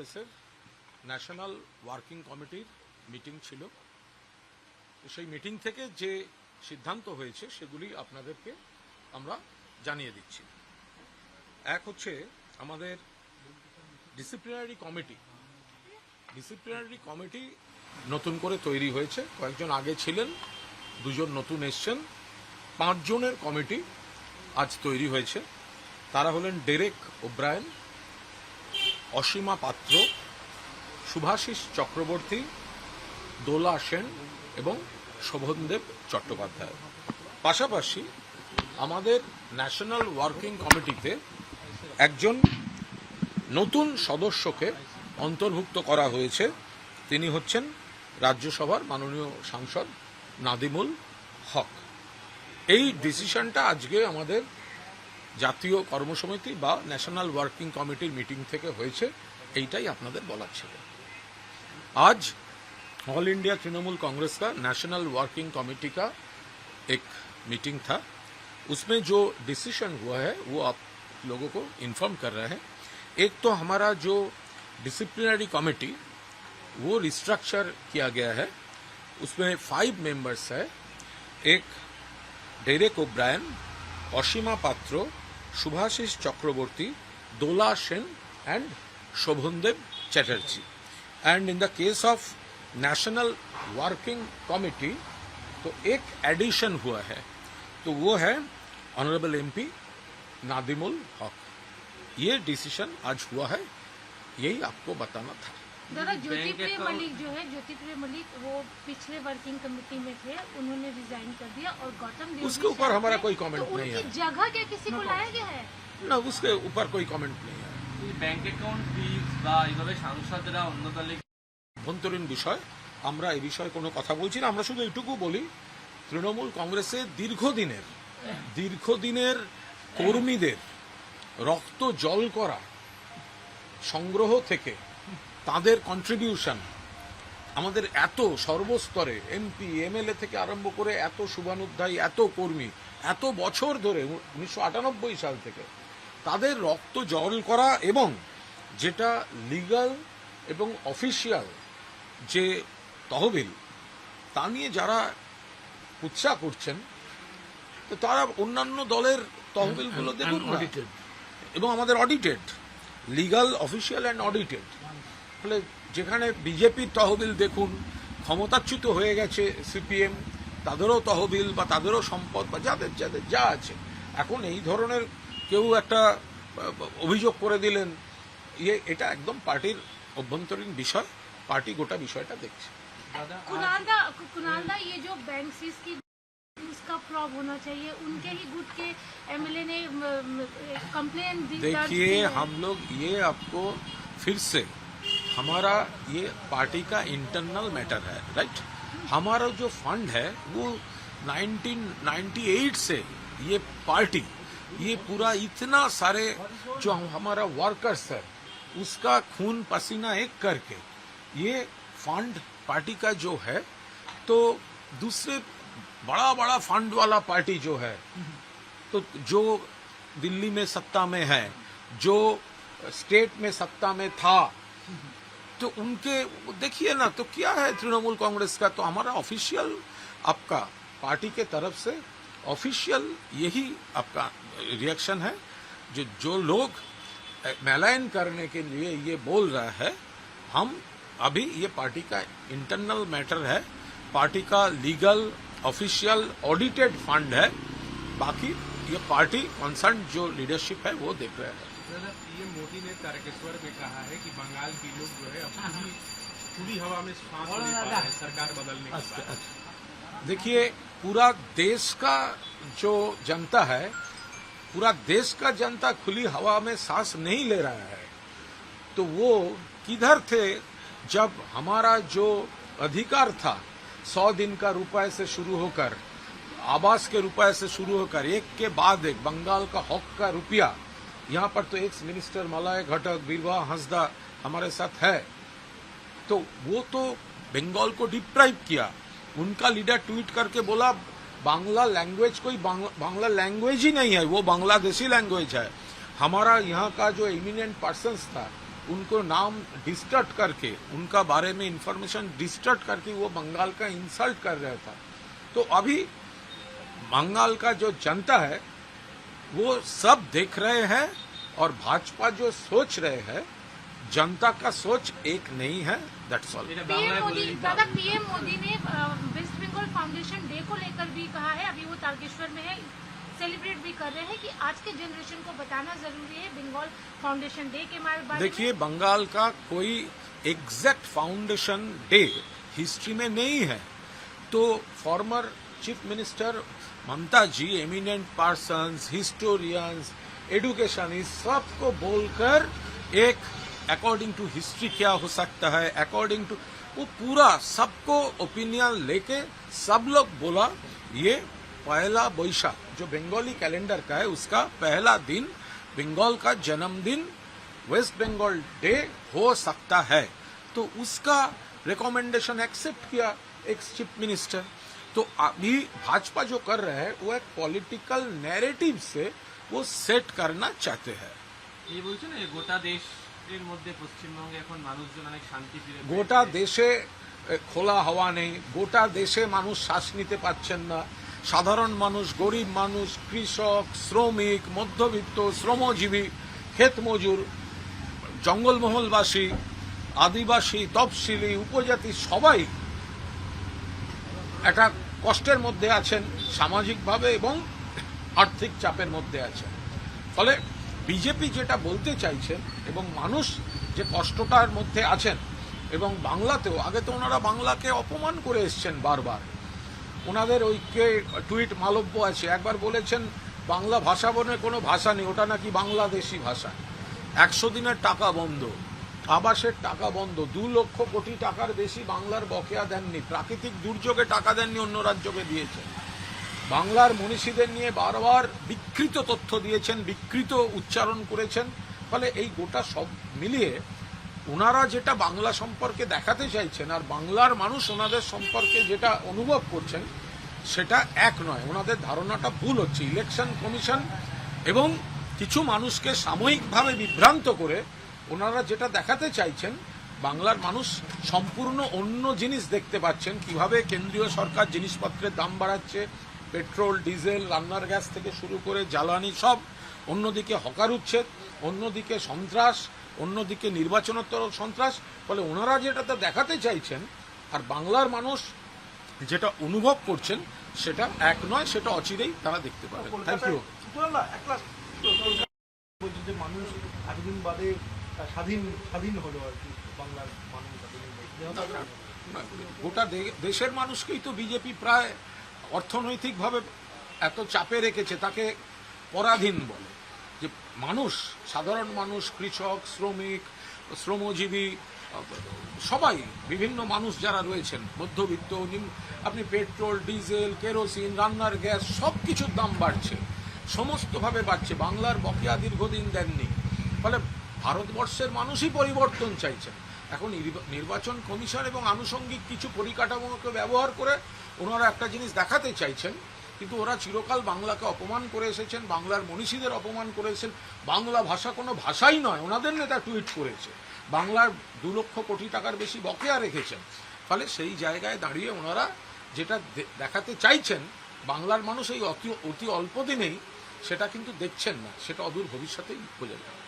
কংগ্রেসের national working কমিটির meeting ছিল। সেই মিটিং থেকে যে সিদ্ধান্ত হয়েছে সেগুলি আপনাদেরকে আমরা জানিয়ে দিচ্ছি। এক হচ্ছে আমাদের ডিসিপ্লিনারি কমিটি নতুন করে তৈরি হয়েছে। কয়েকজন আগে ছিলেন, দুজন নতুন এসছেন, 5 জনের কমিটি আজ তৈরি হয়েছে। তারা হলেন ডেরেক ওব্রায়েন, অসীমা পাত্র, শুভাশিস চক্রবর্তী, দোলা সেন এবং শোভনদেব চট্টোপাধ্যায়। পাশাপাশি আমাদের ন্যাশনাল ওয়ার্কিং কমিটিতে একজন নতুন সদস্যকে অন্তর্ভুক্ত করা হয়েছে। তিনি হচ্ছেন রাজ্যসভার মাননীয় সাংসদ নাদিমুল হক। এই ডিসিশনটা আজকে আমাদের জাতীয় কর্মসমিতি বা ন্যাশনাল ওয়ার্কিং কমিটির মিটিং থেকে হয়েছে, এইটাই আপনাদের বলার ছিল। आज ऑल इंडिया तृणमूल कांग्रेस का नेशनल वर्किंग कमेटी का एक मीटिंग था। उसमें जो डिसीजन हुआ है वो आप लोगों को इन्फॉर्म कर रहे हैं। एक तो हमारा जो डिसिप्लिनरी कमेटी वो रिस्ट्रक्चर किया गया है, उसमें 5 मेंबर्स है। एक Derek O'Brien, Asima Patra, Subhashish Chakraborty, Dola Sen and Sovandeb Chatterjee. And in the case of national working committee तो एक एडिशन हुआ है, तो वो है ऑनरेबल एमपी नादिमुल हक। ये डिसीजन आज हुआ है, यही आपको बताना था। दादा, ज्योतिप्रिय मलिक जो है, ज्योतिप्रिय मलिक वो पिछले वर्किंग कमेटी में थे, उन्होंने रिजाइन कर दिया और गौतम देव उसके ऊपर हमारा कोई कमेंट नहीं है। जगह क्या किसी को लाया गया है ना, उसके ऊपर कोई कमेंट नहीं है। ব্যাংক অ্যাকাউন্ট ফিজ বা এইভাবে সাংসদরা অন্য দলে অভ্যন্তরীণ বিষয়, আমরা এই বিষয়ে কোনো কথা বলছি না। আমরা শুধু এইটুকু বলি, তৃণমূল কংগ্রেসের দীর্ঘদিনের কর্মীদের রক্ত জল করা সংগ্রহ থেকে তাদের কন্ট্রিবিউশন, আমাদের এত সর্বস্তরে এমপি এমএলএ থেকে আরম্ভ করে এত শুভানুধ্যায়ী, এত কর্মী, এত বছর ধরে 1998 সাল থেকে তাদের রক্ত জল করা এবং যেটা লিগ্যাল এবং অফিসিয়াল যে তহবিল তা নিয়ে যারা কুৎসা করছেন, তো তারা অন্যান্য দলের তহবিলগুলো দেখুন না, এবং আমাদের audited, legal, official and audited. ফলে যেখানে বিজেপির তহবিল দেখুন, ক্ষমতাচ্যুত হয়ে গেছে সিপিএম, তাদেরও তহবিল বা তাদেরও সম্পদ বা যাদের যাদের যা আছে, এখন এই ধরনের কেউ একটা অভিযোগ করে দিলেন, এটা একদম পার্টির অভ্যন্তরীণ বিষয়, পার্টি গোটা বিষয়টা দেখছে। कुणालदा, ये जो बैंक सीज की उसका प्रॉब होना चाहिए, उनके ही गुट के एमएलए ने कंप्लेन दी। देखिए, हम लोग ये आपको फिर से, हमारा ये पार्टी का इंटरनल मैटर है, राइट। हमारा जो फंड है वो 1998 से ये पार्टी, ये पूरा इतना सारे जो हमारा वर्कर्स है उसका खून पसीना एक करके ये फंड पार्टी का जो है, तो दूसरे बड़ा बड़ा फंड वाला पार्टी जो है, तो जो दिल्ली में सत्ता में है, जो स्टेट में सत्ता में था, तो उनके देखिए ना, तो क्या है तृणमूल कांग्रेस का, तो हमारा ऑफिशियल आपका पार्टी के तरफ से ऑफिशियल यही आपका रिएक्शन है। जो लोग मैलायन करने के लिए ये बोल रहा है, हम अभी ये पार्टी का इंटरनल मैटर है, पार्टी का लीगल, ऑफिशियल, ऑडिटेड फंड है। बाकी ये पार्टी कंसर्न जो लीडरशिप है वो देख रहे हैं। ये मोदी ने तारकेश्वर में कहा है कि बंगाल के लोग जो है अब खुली हवा में सांस ले पा रहे हैं सरकार बदलने के बाद। देखिए, पूरा देश का जो जनता है, पूरा देश का जनता खुली हवा में सांस नहीं ले रहा है, तो वो किधर थे जब हमारा जो अधिकार था 100 दिन का रुपए से शुरू होकर, आवास के रुपए से शुरू होकर, एक के बाद एक बंगाल का हक का रुपया, यहाँ पर तो एक्स मिनिस्टर मलय घटक, बीरवा हंसदा हमारे साथ है, तो वो तो बंगाल को डिप्राइव किया। उनका लीडर ट्वीट करके बोला बांग्ला लैंग्वेज कोई बांग्ला लैंग्वेज ही नहीं है, वो बांग्लादेशी लैंग्वेज है। हमारा यहाँ का जो एमिनेंट पर्सन्स था, उनको नाम डिस्टर्ट करके, उनका बारे में इंफॉर्मेशन डिस्टर्ट करके वो बंगाल का इंसल्ट कर रहा था। तो अभी बंगाल का जो जनता है वो सब देख रहे हैं, और भाजपा जो सोच रहे हैं, जनता का सोच एक नहीं है। That's all. এটা पीएम বাংলায় বলে मोदी দিতে दादा হবে। पीएम मोदी ने वेस्ट बंगाल फाउंडेशन डे को लेकर भी कहा है, अभी वो तारकेश्वर में है, सेलिब्रेट भी कर रहे हैं कि आज के जनरेशन को बताना जरूरी है बंगाल फाउंडेशन डे के बारे में। देखिए, बंगाल का कोई एग्जैक्ट फाउंडेशन डे हिस्ट्री में नहीं है, तो फॉर्मर चीफ मिनिस्टर ममता जी, एमिनेंट पर्सन्स, हिस्टोरियंस, एडुकेशनिस्ट, सबको बोलकर एक अकॉर्डिंग टू हिस्ट्री क्या हो सकता है, अकॉर्डिंग टू वो पूरा सबको ओपिनियन लेके सब लोग बोला ये पहला बैशाख जो बंगाली कैलेंडर का है उसका पहला दिन बंगाल का जन्मदिन वेस्ट बंगाल डे हो सकता है। तो उसका रिकमेंडेशन एक्सेप्ट किया एक्स चीफ मिनिस्टर। तो अभी भाजपा जो कर रहे हैं वो एक पॉलिटिकल नैरेटिव से वो सेट करना चाहते हैं। এই বলছে না, গোটা দেশের মধ্যে পশ্চিমবঙ্গে এখন মানুষজন অনেক শান্তি ফিরে পেয়েছে। গোটা দেশে খোলা হাওয়া নেই, গোটা দেশে মানুষ শ্বাস নিতে পারছেন না। সাধারণ মানুষ, গরিব মানুষ, কৃষক, শ্রমিক, মধ্যবিত্ত, শ্রমজীবী, ক্ষেত মজুর, জঙ্গলমহলবাসী, আদিবাসী, তফসিলি, উপজাতি সবাই একটা কষ্টের মধ্যে আছেন সামাজিকভাবে এবং আর্থিক চাপের মধ্যে আছেন। ফলে বিজেপি যেটা বলতে চাইছেন এবং মানুষ যে কষ্টটার মধ্যে আছেন, এবং বাংলাতেও আগে তো ওনারা বাংলাকে অপমান করে এসছেন বারবার। ওনাদের ঐক্যে টুইট মালব্য আছে, একবার বলেছেন বাংলা ভাষা বলে কোনো ভাষা নেই, ওটা নাকি বাংলাদেশি ভাষা। 100 দিনের টাকা বন্ধ, আবাসের টাকা বন্ধ, 2 লক্ষ কোটি টাকার বেশি বাংলার বকেয়া দেননি, প্রাকৃতিক দুর্যোগে টাকা দেননি, অন্য রাজ্যকে দিয়েছেন। বাংলার মনীষীদের নিয়ে বারবার বিকৃত তথ্য দিয়েছেন, বিকৃত উচ্চারণ করেছেন। ফলে এই গোটা সব মিলিয়ে ওনারা যেটা বাংলা সম্পর্কে দেখাতে চাইছেন আর বাংলার মানুষ ওনাদের সম্পর্কে যেটা অনুভব করছেন সেটা এক নয়। ওনাদের ধারণাটা ভুল হচ্ছে। ইলেকশন কমিশন এবং কিছু মানুষকে সাময়িকভাবে বিভ্রান্ত করে ওনারা যেটা দেখাতে চাইছেন, বাংলার মানুষ সম্পূর্ণ অন্য জিনিস দেখতে পাচ্ছেন। কিভাবে কেন্দ্রীয় সরকার জিনিসপত্রের দাম বাড়াচ্ছে, পেট্রোল, ডিজেল, রান্নার গ্যাস থেকে শুরু করে জ্বালানি সব, অন্যদিকে হকার উচ্ছেদ, অন্যদিকে সন্ত্রাস, অন্যদিকে নির্বাচনোত্তর সন্ত্রাস। ফলে ওনারা যেটা দেখাতে চাইছেন আর বাংলার মানুষ যেটা অনুভব করছেন সেটা এক নয়, সেটা অচিরেই তারা দেখতে পাবে। Thank you. বলছে যে মানুষ এতদিন বাদে স্বাধীন হলো আর কি, বাংলার মানুষ এতদিন বাদে। গোটা দেশের মানুষকেই তো বিজেপি প্রায় অর্থনৈতিকভাবে এত চাপে রেখেছে, তাকে পরাধীন বলে। যে মানুষ, সাধারণ মানুষ, কৃষক, শ্রমিক, শ্রমজীবী সবাই, বিভিন্ন মানুষ যারা রয়েছেন, মধ্যবিত্ত, আপনি পেট্রোল, ডিজেল, কেরোসিন, রান্নার গ্যাস সব কিছুর দাম বাড়ছে, সমস্তভাবে বাড়ছে। বাংলার বকেয়া দীর্ঘদিন দেননি। ফলে ভারতবর্ষের মানুষই পরিবর্তন চাইছেন। এখন নির্বাচন কমিশন এবং আনুষঙ্গিক কিছু পরিকাঠামোকে ব্যবহার করে ওনারা একটা জিনিস দেখাতে চাইছেন, কিন্তু ওরা চিরকাল বাংলাকে অপমান করে এসেছেন, বাংলার মনীষীদের অপমান করেছেন। বাংলা ভাষা কোনো ভাষাই নয়, ওনাদের নেতা টুইট করেছে। বাংলার 2 লক্ষ কোটি টাকার বেশি বকেয়া রেখেছেন। ফলে সেই জায়গায় দাঁড়িয়ে ওনারা যেটা দেখাতে চাইছেন বাংলার মানুষ এই অতি অল্প দিনেই, সেটা কিন্তু দেখছেন না, সেটা অদূর ভবিষ্যতেই বোঝা যাবে।